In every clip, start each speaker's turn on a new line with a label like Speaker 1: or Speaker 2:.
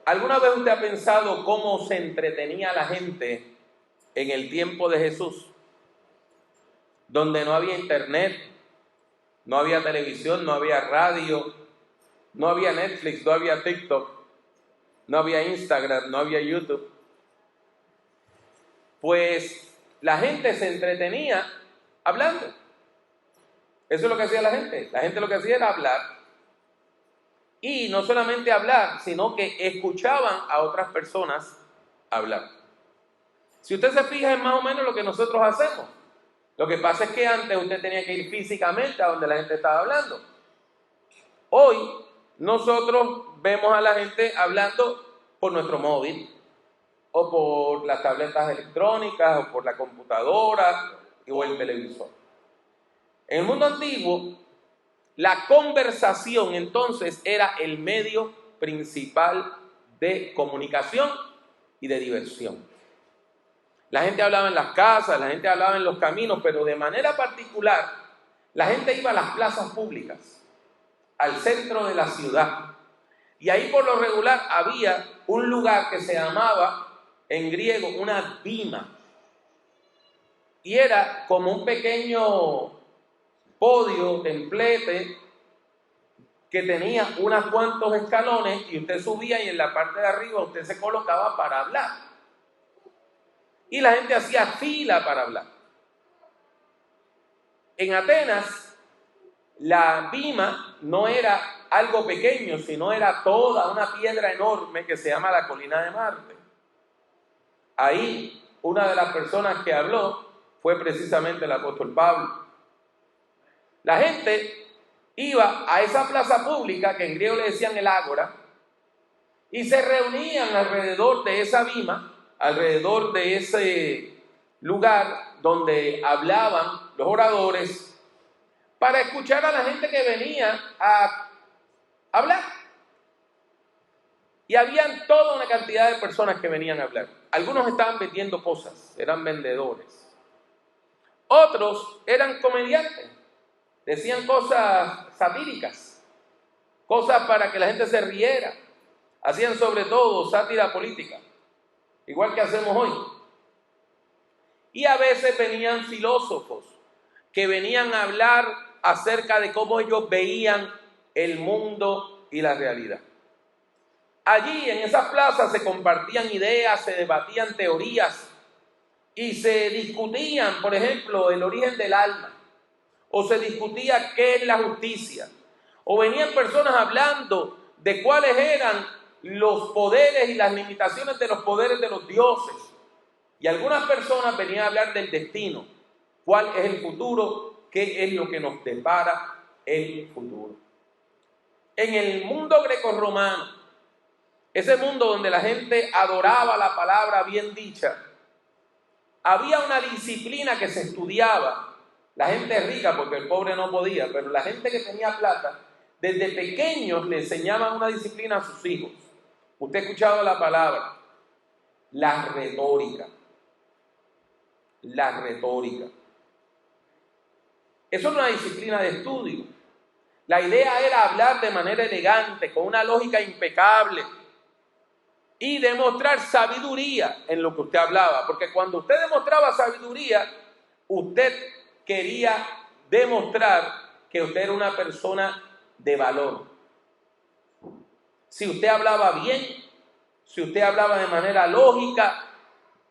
Speaker 1: ¿Alguna vez usted ha pensado cómo se entretenía la gente en el tiempo de Jesús? Donde no había internet, no había televisión, no había radio, no había Netflix, no había TikTok, no había Instagram, no había YouTube. Pues la gente se entretenía hablando. Eso es lo que hacía la gente. La gente lo que hacía era hablar. Y no solamente hablar, sino que escuchaban a otras personas hablar. Si usted se fija, es más o menos lo que nosotros hacemos. Lo que pasa es que antes usted tenía que ir físicamente a donde la gente estaba hablando. Hoy nosotros vemos a la gente hablando por nuestro móvil, o por las tabletas electrónicas, o por la computadora, o el televisor. En el mundo antiguo, la conversación entonces era el medio principal de comunicación y de diversión. La gente hablaba en las casas, la gente hablaba en los caminos, pero de manera particular, la gente iba a las plazas públicas, al centro de la ciudad. Y ahí por lo regular había un lugar que se llamaba en griego una bima. Y era como un pequeño podio, templete, que tenía unos cuantos escalones y usted subía y en la parte de arriba usted se colocaba para hablar. Y la gente hacía fila para hablar. En Atenas, la bima no era algo pequeño, sino era toda una piedra enorme que se llama la colina de Marte. Ahí, una de las personas que habló fue precisamente el apóstol Pablo. La gente iba a esa plaza pública, que en griego le decían el ágora, y se reunían alrededor de esa bima, alrededor de ese lugar donde hablaban los oradores, para escuchar a la gente que venía a hablar. Y habían toda una cantidad de personas que venían a hablar. Algunos estaban vendiendo cosas, eran vendedores. Otros eran comediantes, decían cosas satíricas, cosas para que la gente se riera. Hacían sobre todo sátira política, igual que hacemos hoy. Y a veces venían filósofos que venían a hablar acerca de cómo ellos veían el mundo y la realidad. Allí en esas plazas se compartían ideas, se debatían teorías y se discutían, por ejemplo, el origen del alma, o se discutía qué es la justicia, o venían personas hablando de cuáles eran los poderes y las limitaciones de los poderes de los dioses, y algunas personas venían a hablar del destino, cuál es el futuro, qué es lo que nos depara el futuro. En el mundo grecorromano, ese mundo donde la gente adoraba la palabra bien dicha, había una disciplina que se estudiaba. La gente rica, porque el pobre no podía, pero la gente que tenía plata, desde pequeños le enseñaban una disciplina a sus hijos. Usted ha escuchado la palabra, la retórica. La retórica. Eso es una disciplina de estudio. La idea era hablar de manera elegante, con una lógica impecable, y demostrar sabiduría en lo que usted hablaba, porque cuando usted demostraba sabiduría, usted quería demostrar que usted era una persona de valor. Si usted hablaba bien, si usted hablaba de manera lógica,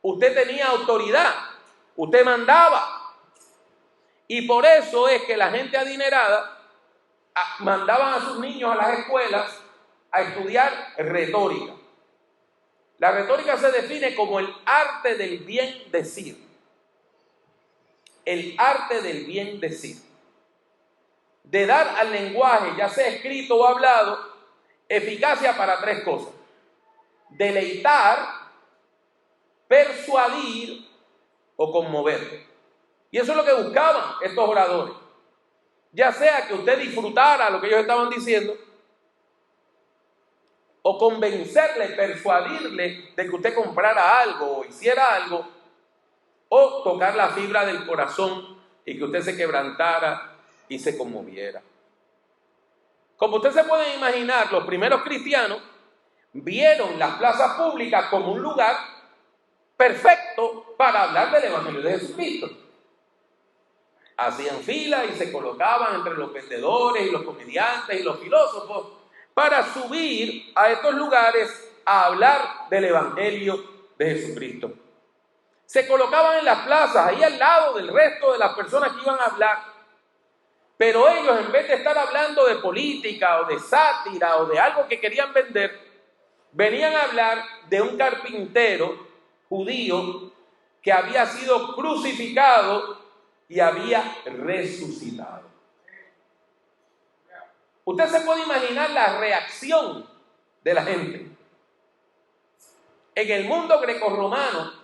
Speaker 1: usted tenía autoridad, usted mandaba. Y por eso es que la gente adinerada mandaban a sus niños a las escuelas a estudiar retórica. La retórica se define como el arte del bien decir. El arte del bien decir. De dar al lenguaje, ya sea escrito o hablado, eficacia para tres cosas: deleitar, persuadir o conmover. Y eso es lo que buscaban estos oradores. Ya sea que usted disfrutara lo que ellos estaban diciendo, o convencerle, persuadirle de que usted comprara algo o hiciera algo, o tocar la fibra del corazón y que usted se quebrantara y se conmoviera. Como usted se puede imaginar, los primeros cristianos vieron las plazas públicas como un lugar perfecto para hablar del Evangelio de Jesucristo. Hacían fila y se colocaban entre los vendedores y los comediantes y los filósofos para subir a estos lugares a hablar del Evangelio de Jesucristo. Se colocaban en las plazas, ahí al lado del resto de las personas que iban a hablar. Pero ellos, en vez de estar hablando de política o de sátira o de algo que querían vender, venían a hablar de un carpintero judío que había sido crucificado y había resucitado. Usted se puede imaginar la reacción de la gente. En el mundo grecorromano,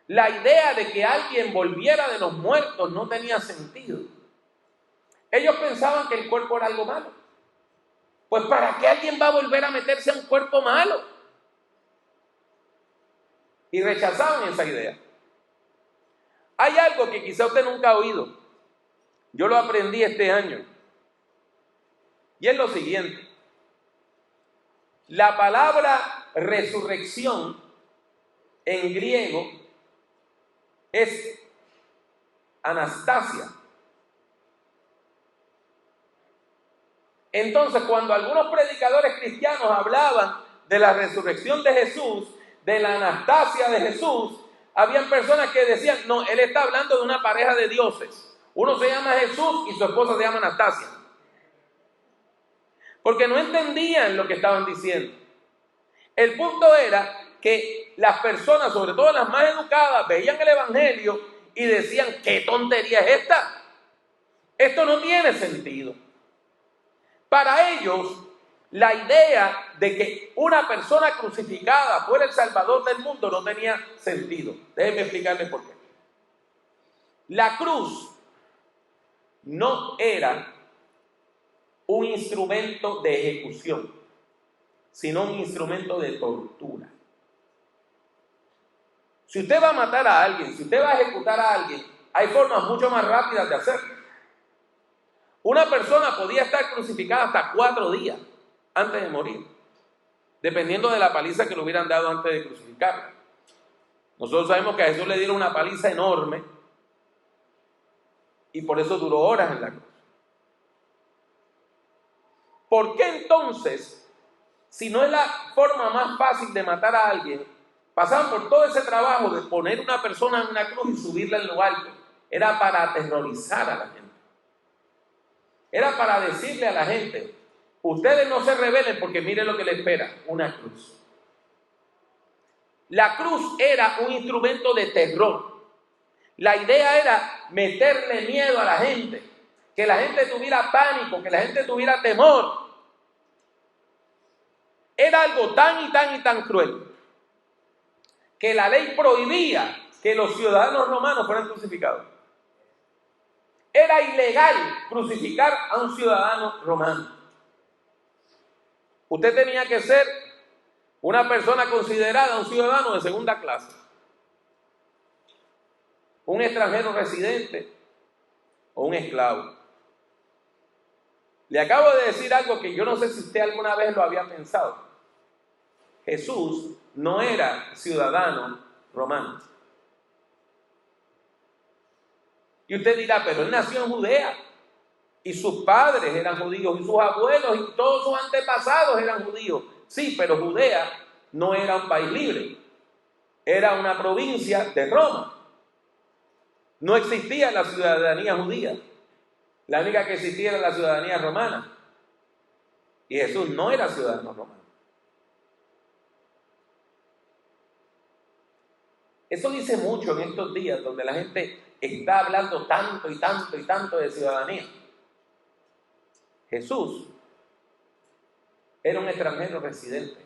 Speaker 1: la idea de que alguien volviera de los muertos no tenía sentido. Ellos pensaban que el cuerpo era algo malo. Pues ¿para qué alguien va a volver a meterse a un cuerpo malo? Y rechazaban esa idea. Hay algo que quizá usted nunca ha oído. Yo lo aprendí este año. Y es lo siguiente. La palabra resurrección en griego es anastasia. Entonces, cuando algunos predicadores cristianos hablaban de la resurrección de Jesús, de la anastasia de Jesús, habían personas que decían, no, él está hablando de una pareja de dioses. Uno se llama Jesús y su esposa se llama Anastasia. Porque no entendían lo que estaban diciendo. El punto era que las personas, sobre todo las más educadas, veían el Evangelio y decían, ¿qué tontería es esta? Esto no tiene sentido. Para ellos, la idea de que una persona crucificada fuera el Salvador del mundo no tenía sentido. Déjenme explicarles por qué. La cruz no era un instrumento de ejecución, sino un instrumento de tortura. Si usted va a matar a alguien, si usted va a ejecutar a alguien, hay formas mucho más rápidas de hacerlo. Una persona podía estar crucificada hasta 4 días antes de morir, dependiendo de la paliza que le hubieran dado antes de crucificarla. Nosotros sabemos que a Jesús le dieron una paliza enorme y por eso duró horas en la cruz. ¿Por qué entonces, si no es la forma más fácil de matar a alguien, pasaban por todo ese trabajo de poner una persona en una cruz y subirla en lo alto? Era para aterrorizar a la gente. Era para decirle a la gente, ustedes no se rebelen porque miren lo que les espera, una cruz. La cruz era un instrumento de terror. La idea era meterle miedo a la gente, que la gente tuviera pánico, que la gente tuviera temor. Era algo tan y tan y tan cruel que la ley prohibía que los ciudadanos romanos fueran crucificados. Era ilegal crucificar a un ciudadano romano. Usted tenía que ser una persona considerada un ciudadano de segunda clase, un extranjero residente o un esclavo. Le acabo de decir algo que yo no sé si usted alguna vez lo había pensado. Jesús no era ciudadano romano. Y usted dirá, pero él nació en Judea y sus padres eran judíos y sus abuelos y todos sus antepasados eran judíos. Sí, pero Judea no era un país libre, era una provincia de Roma. No existía la ciudadanía judía, la única que existía era la ciudadanía romana. Y Jesús no era ciudadano romano. Eso dice mucho en estos días donde la gente está hablando tanto y tanto y tanto de ciudadanía. Jesús era un extranjero residente.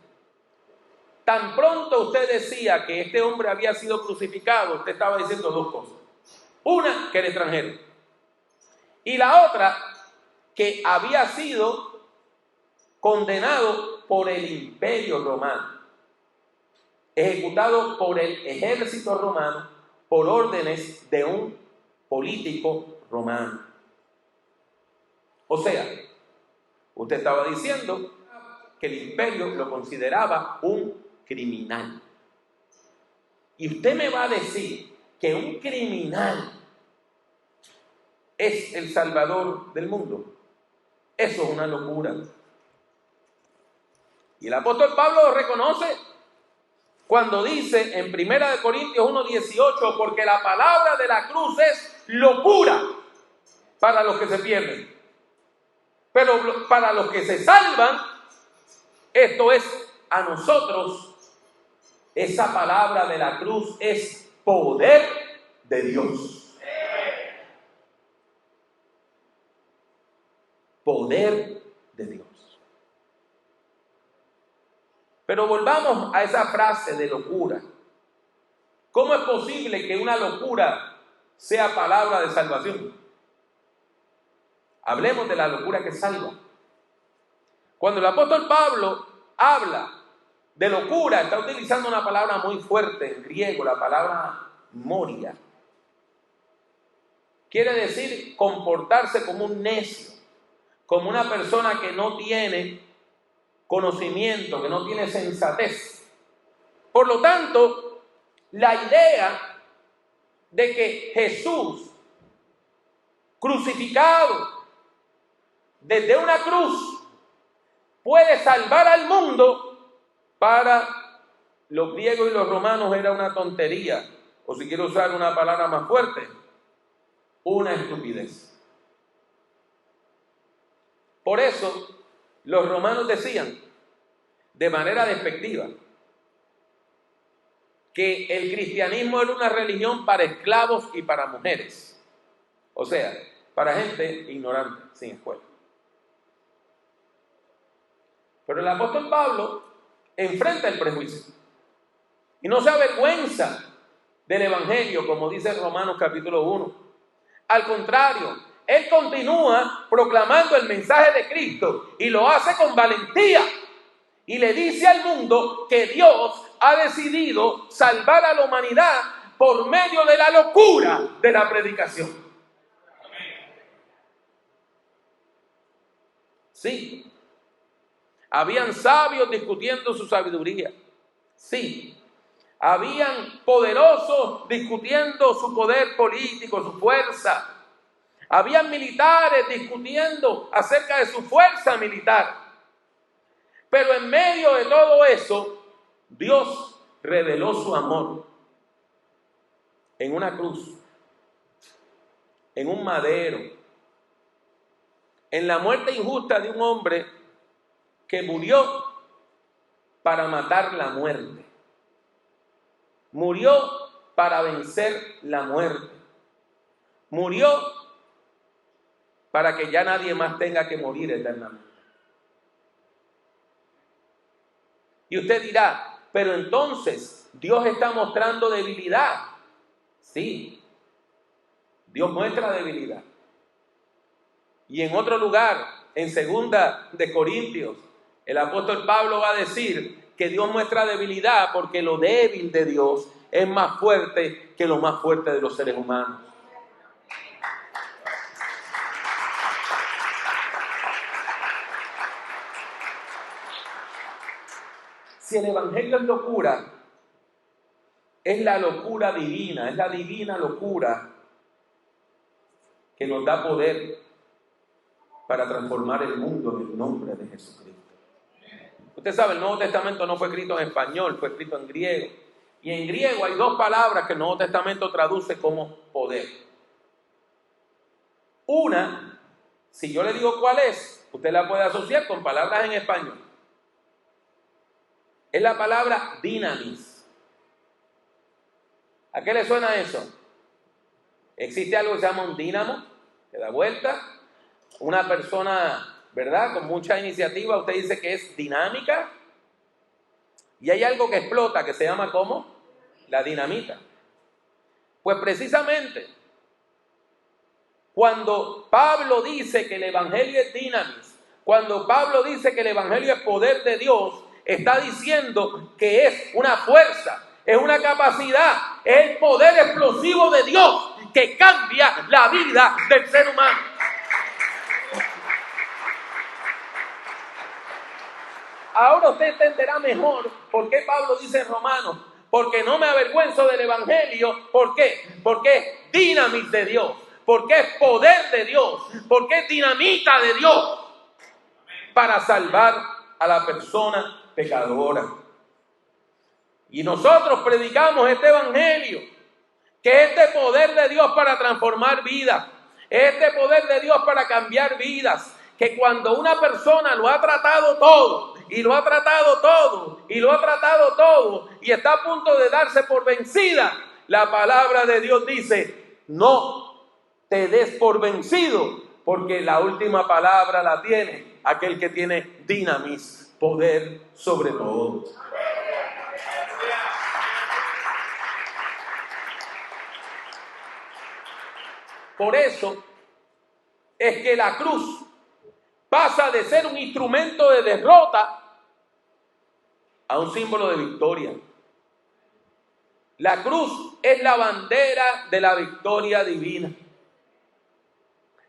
Speaker 1: Tan pronto usted decía que este hombre había sido crucificado, usted estaba diciendo 2 cosas. Una, que era extranjero. Y la otra, que había sido condenado por el imperio romano, ejecutado por el ejército romano por órdenes de un político romano. O sea, usted estaba diciendo que el imperio lo consideraba un criminal. Y usted me va a decir que un criminal es el salvador del mundo. Eso es una locura. Y el apóstol Pablo lo reconoce cuando dice en 1 Corintios 1:18, porque la palabra de la cruz es locura para los que se pierden. Pero para los que se salvan, esto es a nosotros, esa palabra de la cruz es poder de Dios. Poder de Dios. Pero volvamos a esa frase de locura. ¿Cómo es posible que una locura sea palabra de salvación? Hablemos de la locura que salva. Cuando el apóstol Pablo habla de locura, está utilizando una palabra muy fuerte en griego, la palabra moria. Quiere decir comportarse como un necio, como una persona que no tiene conocimiento, que no tiene sensatez. Por lo tanto, la idea de que Jesús, crucificado desde una cruz, puede salvar al mundo, para los griegos y los romanos era una tontería, o si quiero usar una palabra más fuerte, una estupidez. Por eso, los romanos decían, de manera despectiva, que el cristianismo era una religión para esclavos y para mujeres. O sea, para gente ignorante, sin escuela. Pero el apóstol Pablo enfrenta el prejuicio y no se avergüenza del evangelio, como dice Romanos capítulo 1. Al contrario, él continúa proclamando el mensaje de Cristo y lo hace con valentía y le dice al mundo que Dios ha decidido salvar a la humanidad por medio de la locura de la predicación. Sí, habían sabios discutiendo su sabiduría. Sí, habían poderosos discutiendo su poder político, su fuerza. Habían militares discutiendo acerca de su fuerza militar. Pero en medio de todo eso, Dios reveló su amor en una cruz, en un madero, en la muerte injusta de un hombre que murió para matar la muerte. Murió para vencer la muerte. Murió para que ya nadie más tenga que morir eternamente. Y usted dirá, pero entonces Dios está mostrando debilidad. Sí, Dios muestra debilidad. Y en otro lugar, en 2 de Corintios, el apóstol Pablo va a decir que Dios muestra debilidad porque lo débil de Dios es más fuerte que lo más fuerte de los seres humanos. Si el evangelio es locura, es la locura divina, es la divina locura que nos da poder para transformar el mundo en el nombre de Jesucristo. Usted sabe, el Nuevo Testamento no fue escrito en español, fue escrito en griego. Y en griego hay dos palabras que el Nuevo Testamento traduce como poder. Una, si yo le digo cuál es, usted la puede asociar con palabras en español. Es la palabra dinamis. ¿A qué le suena eso? Existe algo que se llama un dínamo, que da vuelta. Una persona, ¿verdad?, con mucha iniciativa, usted dice que es dinámica. Y hay algo que explota, que se llama ¿cómo? La dinamita. Pues precisamente, cuando Pablo dice que el evangelio es dinamis, cuando Pablo dice que el evangelio es poder de Dios, está diciendo que es una fuerza, es una capacidad, es el poder explosivo de Dios que cambia la vida del ser humano. ahora usted entenderá mejor por qué Pablo dice en Romanos, porque no me avergüenzo del evangelio. ¿Por qué? Porque es dinamis de Dios, porque es poder de Dios, porque es dinamita de Dios para salvar a la persona pecadora. Y nosotros predicamos este evangelio, que es este poder de Dios para transformar vidas, es este poder de Dios para cambiar vidas, que cuando una persona lo ha tratado todo, y lo ha tratado todo, y lo ha tratado todo, y está a punto de darse por vencida, la palabra de Dios dice, no te des por vencido, porque la última palabra la tiene aquel que tiene dinamis, poder sobre todo. Por eso es que la cruz pasa de ser un instrumento de derrota a un símbolo de victoria. La cruz es la bandera de la victoria divina.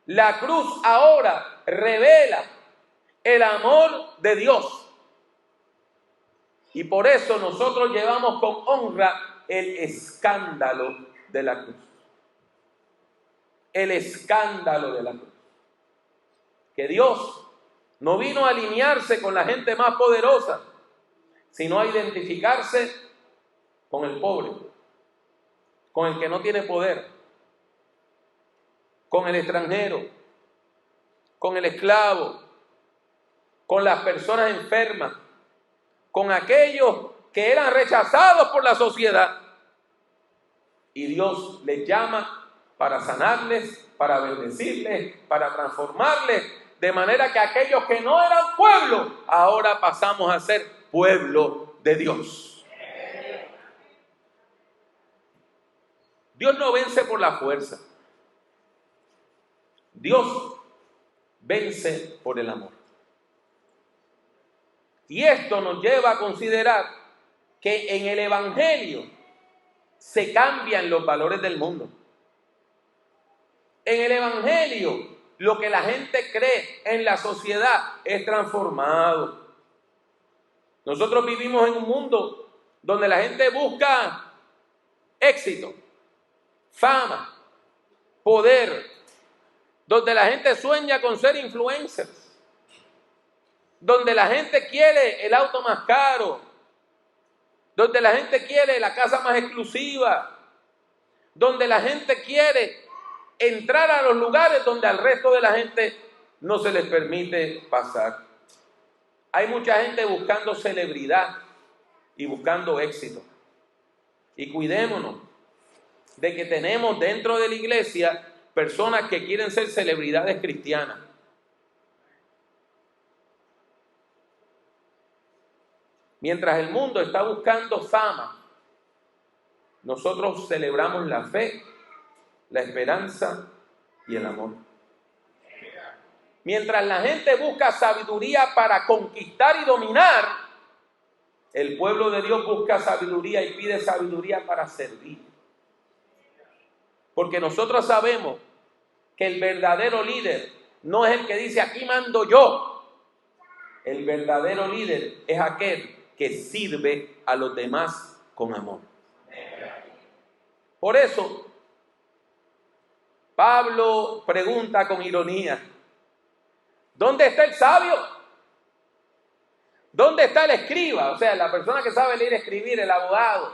Speaker 1: La cruz ahora revela el amor de Dios. Y por eso nosotros llevamos con honra el escándalo de la cruz. El escándalo de la cruz. Que Dios no vino a alinearse con la gente más poderosa, sino a identificarse con el pobre, con el que no tiene poder, con el extranjero, con el esclavo, con las personas enfermas, con aquellos que eran rechazados por la sociedad. Y Dios les llama para sanarles, para bendecirles, para transformarles, de manera que aquellos que no eran pueblo, ahora pasamos a ser pueblo de Dios. Dios no vence por la fuerza. Dios vence por el amor. Y esto nos lleva a considerar que en el evangelio se cambian los valores del mundo. En el evangelio, lo que la gente cree en la sociedad es transformado. Nosotros vivimos en un mundo donde la gente busca éxito, fama, poder, donde la gente sueña con ser influencers, donde la gente quiere el auto más caro, donde la gente quiere la casa más exclusiva, donde la gente quiere entrar a los lugares donde al resto de la gente no se les permite pasar. Hay mucha gente buscando celebridad y buscando éxito. Y cuidémonos de que tenemos dentro de la iglesia personas que quieren ser celebridades cristianas. Mientras el mundo está buscando fama, nosotros celebramos la fe, la esperanza y el amor. Mientras la gente busca sabiduría para conquistar y dominar, el pueblo de Dios busca sabiduría y pide sabiduría para servir. Porque nosotros sabemos que el verdadero líder no es el que dice aquí mando yo. El verdadero líder es aquel que sirve a los demás con amor. Por eso, Pablo pregunta con ironía, ¿dónde está el sabio? ¿Dónde está el escriba? O sea, la persona que sabe leer y escribir, el abogado,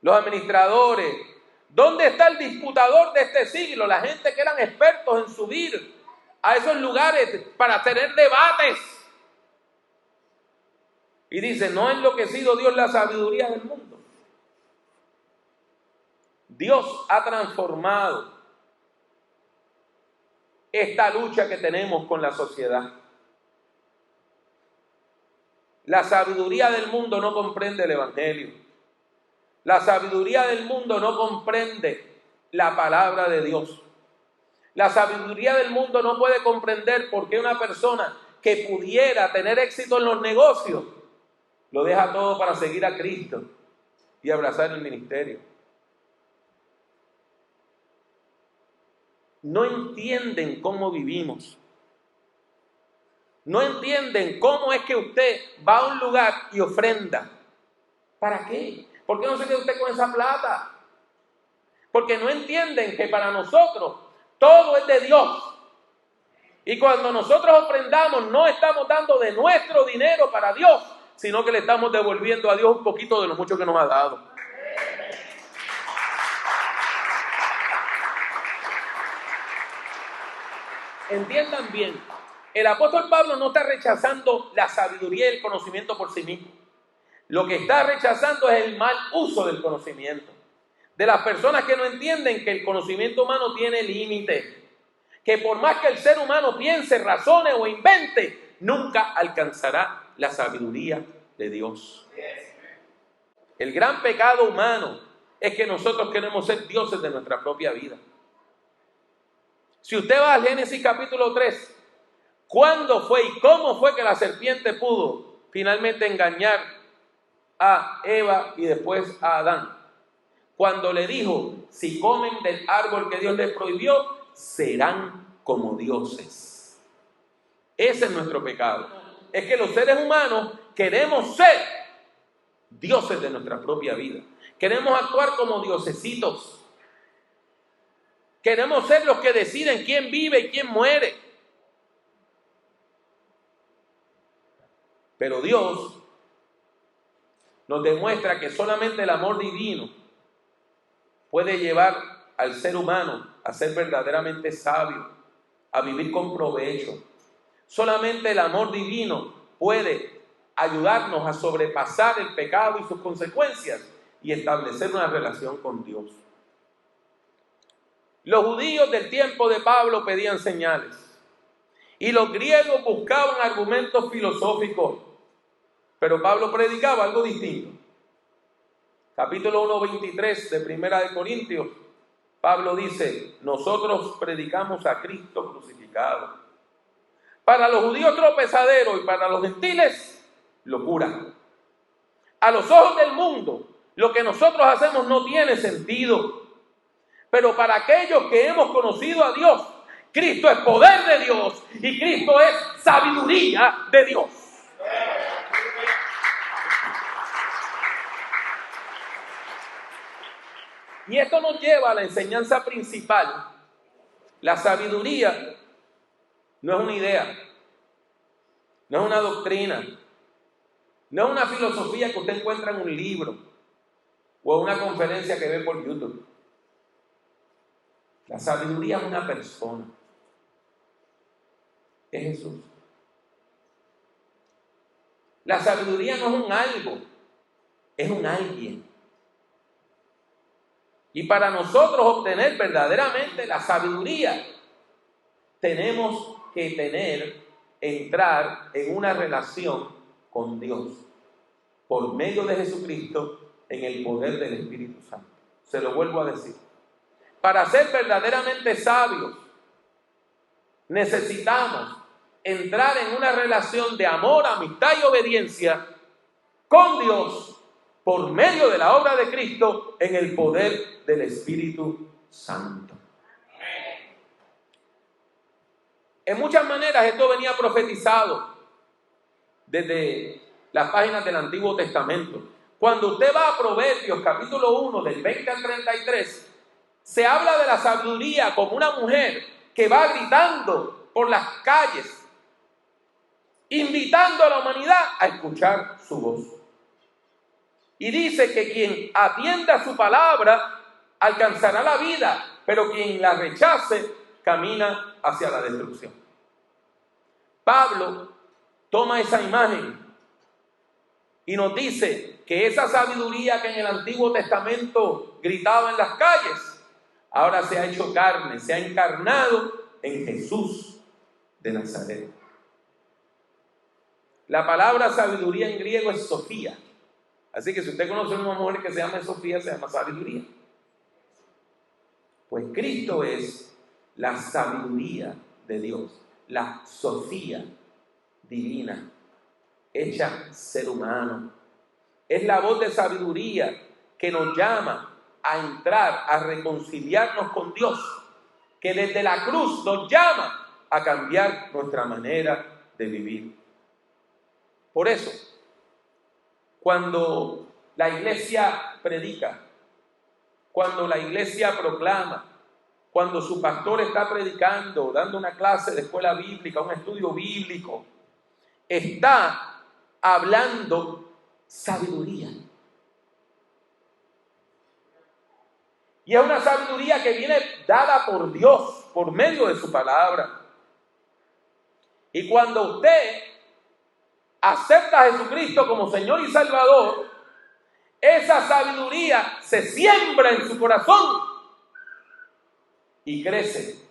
Speaker 1: los administradores. ¿Dónde está el disputador de este siglo? La gente que eran expertos en subir a esos lugares para tener debates. Y dice, ¿no ha enloquecido Dios la sabiduría del mundo? Dios ha transformado esta lucha que tenemos con la sociedad. La sabiduría del mundo no comprende el evangelio. La sabiduría del mundo no comprende la palabra de Dios. La sabiduría del mundo no puede comprender por qué una persona que pudiera tener éxito en los negocios lo deja todo para seguir a Cristo y abrazar el ministerio. No entienden cómo vivimos. No entienden cómo es que usted va a un lugar y ofrenda. ¿Para qué? ¿Por qué no se queda usted con esa plata? Porque no entienden que para nosotros todo es de Dios. Y cuando nosotros ofrendamos, no estamos dando de nuestro dinero para Dios, sino que le estamos devolviendo a Dios un poquito de lo mucho que nos ha dado. Entiendan bien, el apóstol Pablo no está rechazando la sabiduría y el conocimiento por sí mismo. Lo que está rechazando es el mal uso del conocimiento. De las personas que no entienden que el conocimiento humano tiene límites. Que por más que el ser humano piense, razone o invente, nunca alcanzará la sabiduría de Dios. El gran pecado humano es que nosotros queremos ser dioses de nuestra propia vida. Si usted va al Génesis capítulo 3, ¿cuándo fue y cómo fue que la serpiente pudo finalmente engañar a Eva y después a Adán? Cuando le dijo, si comen del árbol que Dios les prohibió, serán como dioses. Ese es nuestro pecado. Es que los seres humanos queremos ser dioses de nuestra propia vida. Queremos actuar como diosesitos. Queremos ser los que deciden quién vive y quién muere. Pero Dios nos demuestra que solamente el amor divino puede llevar al ser humano a ser verdaderamente sabio, a vivir con provecho. Solamente el amor divino puede ayudarnos a sobrepasar el pecado y sus consecuencias y establecer una relación con Dios. Los judíos del tiempo de Pablo pedían señales y los griegos buscaban argumentos filosóficos, pero Pablo predicaba algo distinto. Capítulo 1:23 de Primera de Corintios, Pablo dice, nosotros predicamos a Cristo crucificado. Para los judíos tropezadero y para los gentiles, locura. A los ojos del mundo, lo que nosotros hacemos no tiene sentido. Pero para aquellos que hemos conocido a Dios, Cristo es poder de Dios y Cristo es sabiduría de Dios. Y esto nos lleva a la enseñanza principal. La sabiduría no es una idea, no es una doctrina, no es una filosofía que usted encuentra en un libro o en una conferencia que ve por YouTube. La sabiduría es una persona. Es Jesús. La sabiduría no es un algo, es un alguien. Y para nosotros obtener verdaderamente la sabiduría, tenemos que entrar en una relación con Dios por medio de Jesucristo en el poder del Espíritu Santo. Se lo vuelvo a decir. Para ser verdaderamente sabios, necesitamos entrar en una relación de amor, amistad y obediencia con Dios por medio de la obra de Cristo en el poder del Espíritu Santo. En muchas maneras esto venía profetizado desde las páginas del Antiguo Testamento. Cuando usted va a Proverbios capítulo 1 del 20 al 33, se habla de la sabiduría como una mujer que va gritando por las calles, invitando a la humanidad a escuchar su voz. Y dice que quien atienda a su palabra alcanzará la vida, pero quien la rechace camina hacia la destrucción. Pablo toma esa imagen y nos dice que esa sabiduría que en el Antiguo Testamento gritaba en las calles, ahora se ha hecho carne, se ha encarnado en Jesús de Nazaret. La palabra sabiduría en griego es Sofía. Así que si usted conoce a una mujer que se llama Sofía, se llama sabiduría. Pues Cristo es la sabiduría de Dios, la Sofía divina, hecha ser humano. Es la voz de sabiduría que nos llama a entrar, a reconciliarnos con Dios, que desde la cruz nos llama a cambiar nuestra manera de vivir. Por eso, cuando la iglesia predica, cuando la iglesia proclama, cuando su pastor está predicando, dando una clase de escuela bíblica, un estudio bíblico, está hablando sabiduría. Y es una sabiduría que viene dada por Dios, por medio de su palabra. Y cuando usted acepta a Jesucristo como Señor y Salvador, esa sabiduría se siembra en su corazón y crece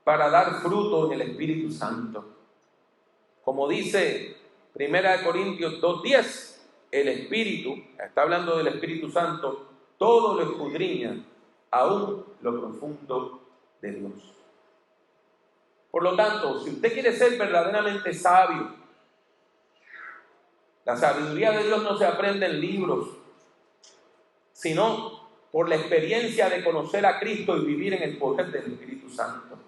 Speaker 1: para dar fruto en el Espíritu Santo. Como dice 1 Corintios 2:10, el Espíritu, está hablando del Espíritu Santo, todo lo escudriña, aún lo profundo de Dios. Por lo tanto, si usted quiere ser verdaderamente sabio, la sabiduría de Dios no se aprende en libros, sino por la experiencia de conocer a Cristo y vivir en el poder del Espíritu Santo.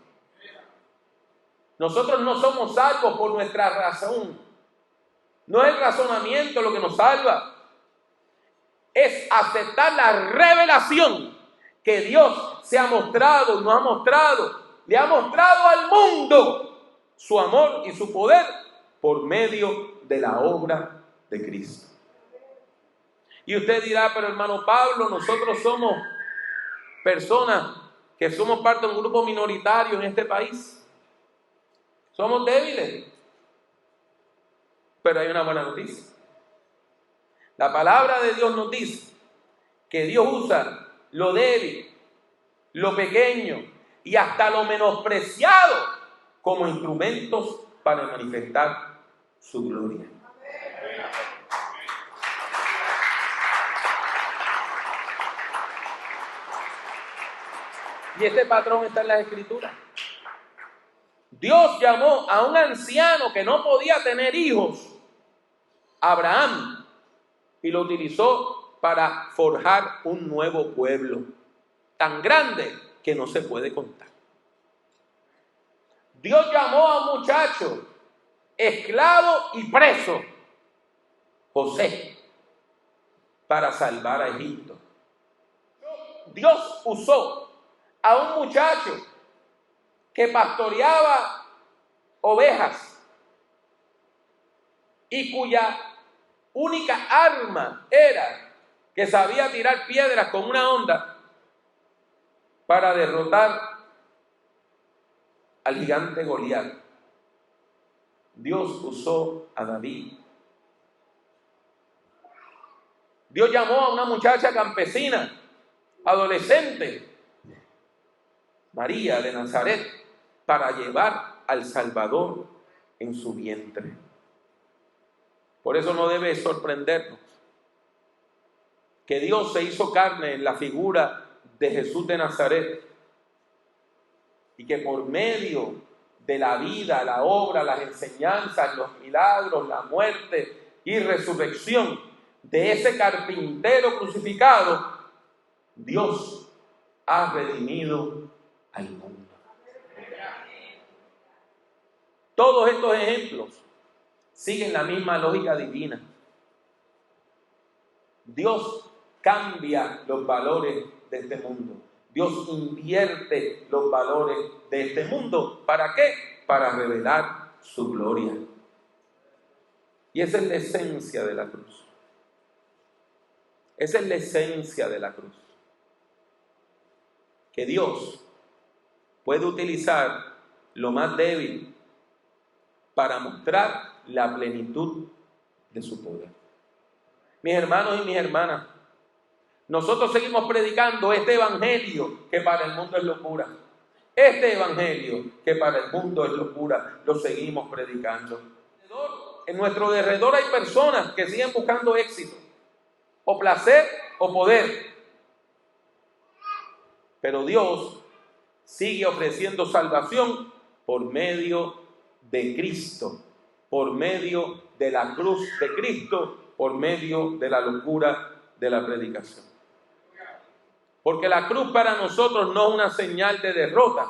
Speaker 1: Nosotros no somos salvos por nuestra razón. No es el razonamiento lo que nos salva. Es aceptar la revelación que Dios se ha mostrado y nos ha mostrado. Le ha mostrado al mundo su amor y su poder por medio de la obra de Cristo. Y usted dirá, pero hermano Pablo, nosotros somos personas que somos parte de un grupo minoritario en este país. Somos débiles. Pero hay una buena noticia. La palabra de Dios nos dice que Dios usa lo débil, lo pequeño y hasta lo menospreciado como instrumentos para manifestar su gloria. Y este patrón está en las Escrituras. Dios llamó a un anciano que no podía tener hijos, Abraham, y lo utilizó para forjar un nuevo pueblo, tan grande que no se puede contar. Dios llamó a un muchacho, esclavo y preso, José, para salvar a Egipto. Dios usó a un muchacho que pastoreaba ovejas y cuya única arma era que sabía tirar piedras con una honda para derrotar al gigante Goliat. Dios usó a David. Dios llamó a una muchacha campesina, adolescente, María de Nazaret, para llevar al Salvador en su vientre. Por eso no debe sorprendernos que Dios se hizo carne en la figura de Jesús de Nazaret y que por medio de la vida, la obra, las enseñanzas, los milagros, la muerte y resurrección de ese carpintero crucificado, Dios ha redimido al mundo. Todos estos ejemplos siguen la misma lógica divina. Dios cambia los valores de este mundo. Dios invierte los valores de este mundo. ¿Para qué? Para revelar su gloria. Y esa es la esencia de la cruz. Esa es la esencia de la cruz. Que Dios puede utilizar lo más débil para mostrar la plenitud de su poder. Mis hermanos y mis hermanas, nosotros seguimos predicando este evangelio que para el mundo es locura. Este evangelio que para el mundo es locura, lo seguimos predicando. En nuestro derredor hay personas que siguen buscando éxito, o placer o poder. Pero Dios sigue ofreciendo salvación por medio de Cristo, por medio de la cruz de Cristo, por medio de la locura de la predicación. Porque la cruz para nosotros no es una señal de derrota,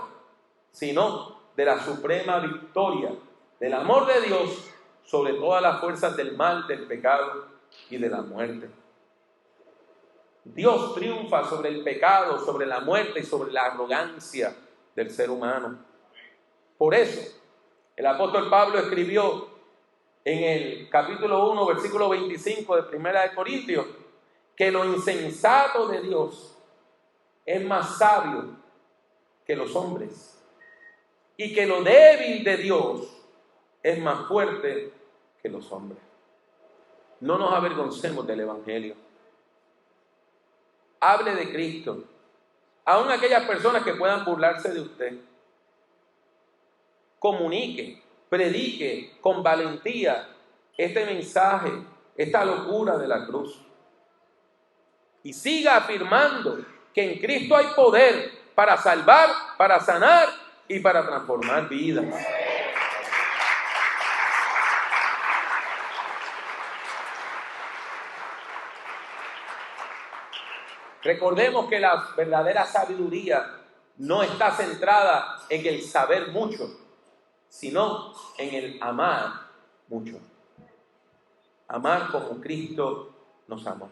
Speaker 1: sino de la suprema victoria del amor de Dios sobre todas las fuerzas del mal, del pecado y de la muerte. Dios triunfa sobre el pecado, sobre la muerte y sobre la arrogancia del ser humano. Por eso, el apóstol Pablo escribió en el capítulo 1, versículo 25 de 1 de Corintios, que lo insensato de Dios es más sabio que los hombres, y que lo débil de Dios es más fuerte que los hombres. No nos avergoncemos del Evangelio. Hable de Cristo. Aún aquellas personas que puedan burlarse de usted. Comunique, predique con valentía este mensaje, esta locura de la cruz. Y siga afirmando que en Cristo hay poder para salvar, para sanar y para transformar vidas. Recordemos que la verdadera sabiduría no está centrada en el saber mucho, sino en el amar mucho. Amar como Cristo nos amó.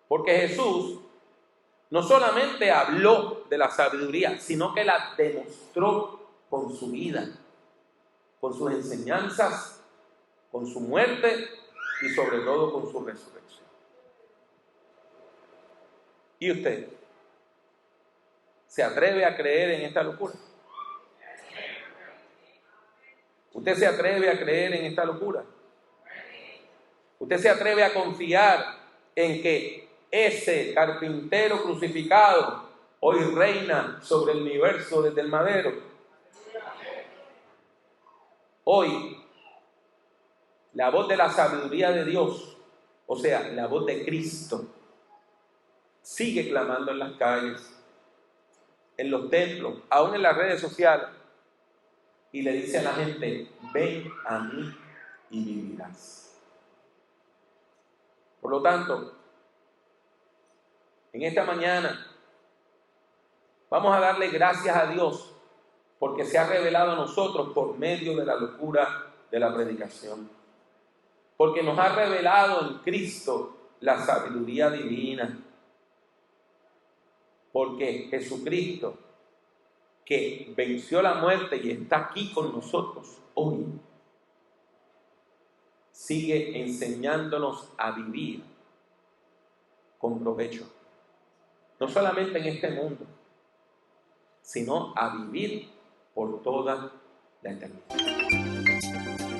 Speaker 1: Porque Jesús no solamente habló de la sabiduría, sino que la demostró con su vida, con sus enseñanzas, con su muerte y sobre todo con su resurrección. ¿Y usted se atreve a creer en esta locura? ¿Usted se atreve a creer en esta locura? ¿Usted se atreve a confiar en que ese carpintero crucificado hoy reina sobre el universo desde el madero? Hoy, la voz de la sabiduría de Dios, o sea, la voz de Cristo, sigue clamando en las calles, en los templos, aún en las redes sociales, y le dice a la gente: ven a mí y vivirás. Por lo tanto, en esta mañana vamos a darle gracias a Dios porque se ha revelado a nosotros por medio de la locura de la predicación. Porque nos ha revelado en Cristo la sabiduría divina. Porque Jesucristo, que venció la muerte y está aquí con nosotros hoy, sigue enseñándonos a vivir con provecho. No solamente en este mundo, sino a vivir por toda la eternidad.